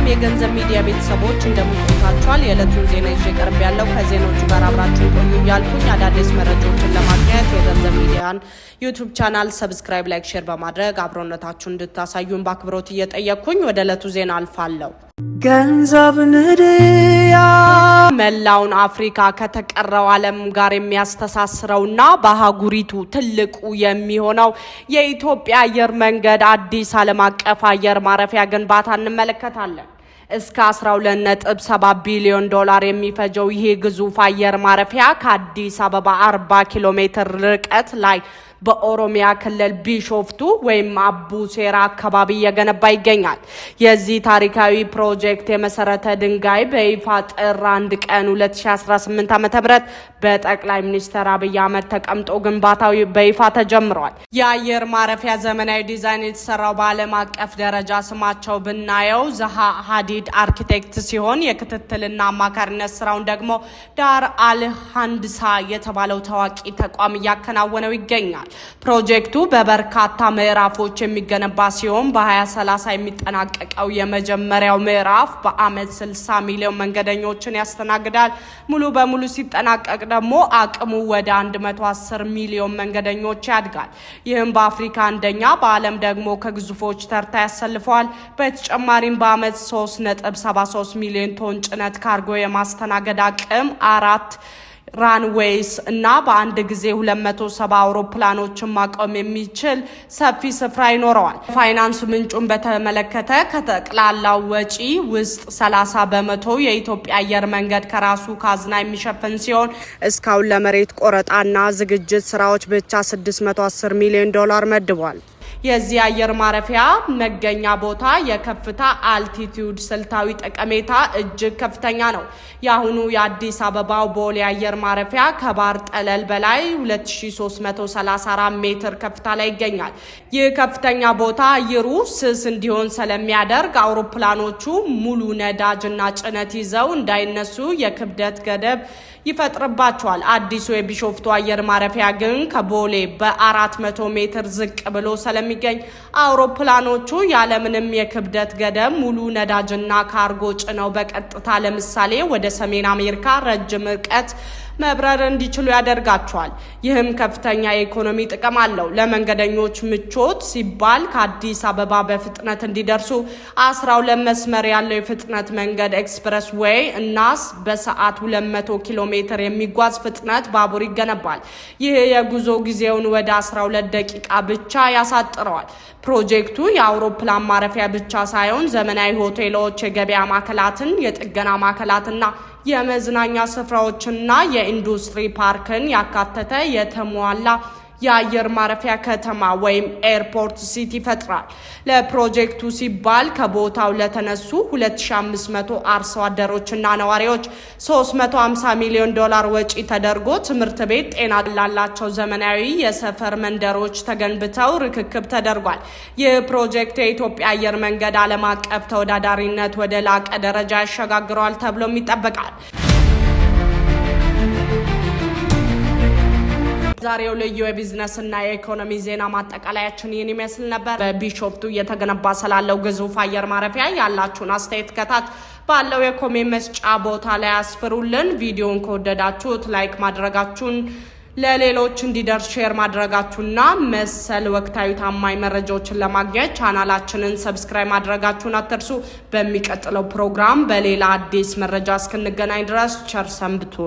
ሰላም የገንዘብ ሚዲያ ቤተሰቦች እንደምትቆያችኋል። የዕለቱን ዜና ይዤ ቀርብ ያለው ከዜናዎቹ ጋር አብራችሁ ቆዩ እያልኩኝ አዳዲስ መረጃዎችን ለማግኘት የገንዘብ ሚዲያን ዩቲዩብ ቻናል ሰብስክራይብ፣ ላይክ፣ ሼር በማድረግ አብሮነታችሁን እንድታሳዩን በአክብሮት እየጠየቅኩኝ ወደ ዕለቱ ዜና አልፋለሁ። ገንዘብ ንድያ መላውን አፍሪካ ከተቀረው ዓለም ጋር የሚያስተሳስረውና በአህጉሪቱ ትልቁ የሚሆነው የኢትዮጵያ አየር መንገድ አዲስ ዓለም አቀፍ አየር ማረፊያ ግንባታ እንመለከታለን። እስከ 12.7 ቢሊዮን ዶላር የሚፈጀው ይሄ ግዙፍ አየር ማረፊያ ከአዲስ አበባ 40 ኪሎ ሜትር ርቀት ላይ በኦሮሚያ ክልል ቢሾፍቱ ወይም አቡ ሴራ አካባቢ እየገነባ ይገኛል። የዚህ ታሪካዊ ፕሮጀክት የመሰረተ ድንጋይ በይፋ ጥር 1 ቀን 2018 ዓ.ም በጠቅላይ ሚኒስትር አብይ አህመድ ተቀምጦ ግንባታው በይፋ ተጀምሯል። የአየር ማረፊያ ዘመናዊ ዲዛይን የተሰራው በዓለም አቀፍ ደረጃ ስማቸው ብናየው ዘሃ ሀዲድ አርኪቴክት ሲሆን የክትትልና አማካሪነት ስራውን ደግሞ ዳር አልሃንድሳ የተባለው ታዋቂ ተቋም እያከናወነው ይገኛል። ፕሮጀክቱ በበርካታ ምዕራፎች የሚገነባ ሲሆን በ2030 የሚጠናቀቀው የመጀመሪያው ምዕራፍ በአመት 60 ሚሊዮን መንገደኞችን ያስተናግዳል። ሙሉ በሙሉ ሲጠናቀቅ ደግሞ አቅሙ ወደ 110 ሚሊዮን መንገደኞች ያድጋል። ይህም በአፍሪካ አንደኛ፣ በዓለም ደግሞ ከግዙፎች ተርታ ያሰልፈዋል። በተጨማሪም በአመት 3.73 ሚሊዮን ቶን ጭነት ካርጎ የማስተናገድ አቅም 4 ራንዌይስ እና በአንድ ጊዜ 270 አውሮፕላኖችን ማቆም የሚችል ሰፊ ስፍራ ይኖረዋል። ፋይናንስ ምንጩን በተመለከተ ከጠቅላላው ወጪ ውስጥ 30 በመቶ የኢትዮጵያ አየር መንገድ ከራሱ ካዝና የሚሸፍን ሲሆን እስካሁን ለመሬት ቆረጣና ዝግጅት ስራዎች ብቻ 610 ሚሊዮን ዶላር መድቧል። የዚህ አየር ማረፊያ መገኛ ቦታ የከፍታ አልቲቲዩድ ስልታዊ ጠቀሜታ እጅግ ከፍተኛ ነው። የአሁኑ የአዲስ አበባው ቦሌ አየር ማረፊያ ከባህር ጠለል በላይ 2334 ሜትር ከፍታ ላይ ይገኛል። ይህ ከፍተኛ ቦታ አየሩ ስስ እንዲሆን ስለሚያደርግ አውሮፕላኖቹ ሙሉ ነዳጅና ጭነት ይዘው እንዳይነሱ የክብደት ገደብ ይፈጥርባቸዋል። አዲሱ የቢሾፍቱ አየር ማረፊያ ግን ከቦሌ በ400 ሜትር ዝቅ ብሎ ስለሚገኝ አውሮፕላኖቹ ያለምንም የክብደት ገደብ ሙሉ ነዳጅና ካርጎ ጭነው በቀጥታ ለምሳሌ ወደ ሰሜን አሜሪካ ረጅም ርቀት መብረር እንዲችሉ ያደርጋቸዋል። ይህም ከፍተኛ የኢኮኖሚ ጥቅም አለው። ለመንገደኞች ምቾት ሲባል ከአዲስ አበባ በፍጥነት እንዲደርሱ 12 መስመር ያለው የፍጥነት መንገድ ኤክስፕረስ ዌይ እና በሰዓት 200 ኪሎ ሜትር የሚጓዝ ፍጥነት ባቡር ይገነባል። ይህ የጉዞ ጊዜውን ወደ 12 ደቂቃ ብቻ ያሳጥረዋል። ፕሮጀክቱ የአውሮፕላን ማረፊያ ብቻ ሳይሆን ዘመናዊ ሆቴሎች፣ የገበያ ማዕከላትን፣ የጥገና ማዕከላትና የመዝናኛ ስፍራዎችና የኢንዱስትሪ ፓርክን ያካተተ የተሟላ የአየር ማረፊያ ከተማ ወይም ኤርፖርት ሲቲ ይፈጥራል። ለፕሮጀክቱ ሲባል ከቦታው ለተነሱ 2500 አርሶ አደሮችና ነዋሪዎች 350 ሚሊዮን ዶላር ወጪ ተደርጎ ትምህርት ቤት፣ ጤና ላላቸው ዘመናዊ የሰፈር መንደሮች ተገንብተው ርክክብ ተደርጓል። ይህ ፕሮጀክት የኢትዮጵያ አየር መንገድ ዓለም አቀፍ ተወዳዳሪነት ወደ ላቀ ደረጃ ያሸጋግረዋል ተብሎም ይጠበቃል። ዛሬው ልዩ የቢዝነስ እና የኢኮኖሚ ዜና ማጠቃለያችን ይህን ይመስል ነበር። በቢሾፍቱ እየተገነባ ስላለው ግዙፍ አየር ማረፊያ ያላችሁን አስተያየት ከታች ባለው የኮሜንት መስጫ ቦታ ላይ አስፍሩልን። ቪዲዮውን ከወደዳችሁት ላይክ ማድረጋችሁን፣ ለሌሎች እንዲደርስ ሼር ማድረጋችሁና መሰል ወቅታዊ ታማኝ መረጃዎችን ለማግኘት ቻናላችንን ሰብስክራይብ ማድረጋችሁን አትርሱ። በሚቀጥለው ፕሮግራም በሌላ አዲስ መረጃ እስክንገናኝ ድረስ ቸር ሰንብቱ።